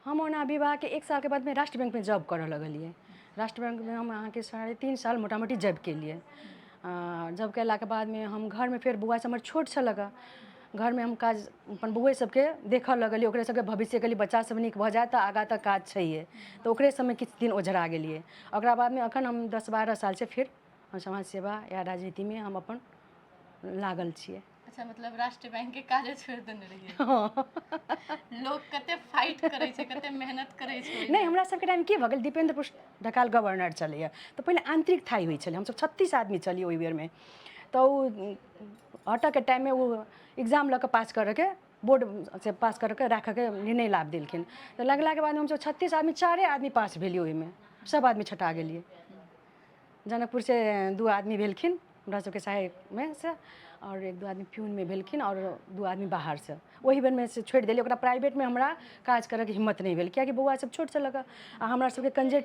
हम ओना विवाह के 1 साल के बाद में राष्ट्र बैंक में जॉब करऽ लगलिए। राष्ट्र बैंक में हम अहाँ के 3.5 साल मोटा मोटी जॉब केलिए। जॉब केला के बाद में हम घर में फिर बौआ सब हमर छोट छलक, घर में हम काज अपन बौए सबके देखऽ लगलिए, ओकरे सबके भविष्य के लिए बच्चा सब नीक भऽ जाए तऽ आगाँ तक काज छैहे, तऽ ओकरे सबमे किछु दिन ओझरा गेलिए। ओकरा बाद में अखन हम 10-12 साल से फिर समाज सेवा या राजनीति में हम अपन लागल छिए। अच्छा, मतलब राष्ट्रीय बैंक के काजे छोड़ देने रहिए। हाँ। लोग कते फाइट करे छे, कते मेहनत करे छे। नहीं, हमरा सबके टाइम की भऽ गेल, दीपेंद्र ढकाल गवर्नर चलैए, तऽ पहिले आंतरिक थाई होइ छलै। हमसब 36 आदमी चलिए ओहि बेर में, तऽ हटऽ के टाइम में वो एग्जाम लऽ कऽ पास करऽ के, बोर्ड से पास करऽ के राखऽ के निर्णय लाभ देलखिन। तऽ लगला के बाद हम 36 आदमी 4 आदमी पास भेलिए, ओहि में सब आदमी छटा गेलिए। जनकपुर से 2 आदमी भेलखिन हमरा सबके सहायक में से, और 1-2 आदमी प्यून में भेलखिन, और 2 आदमी बाहर से। वही बेर में से छोड़ देलिए। ओकरा प्राइवेट में हमरा काज करऽ के हिम्मत नहीं भेल, कियाकि बौआ सब छोट छलक आ हमरा सबके कंजे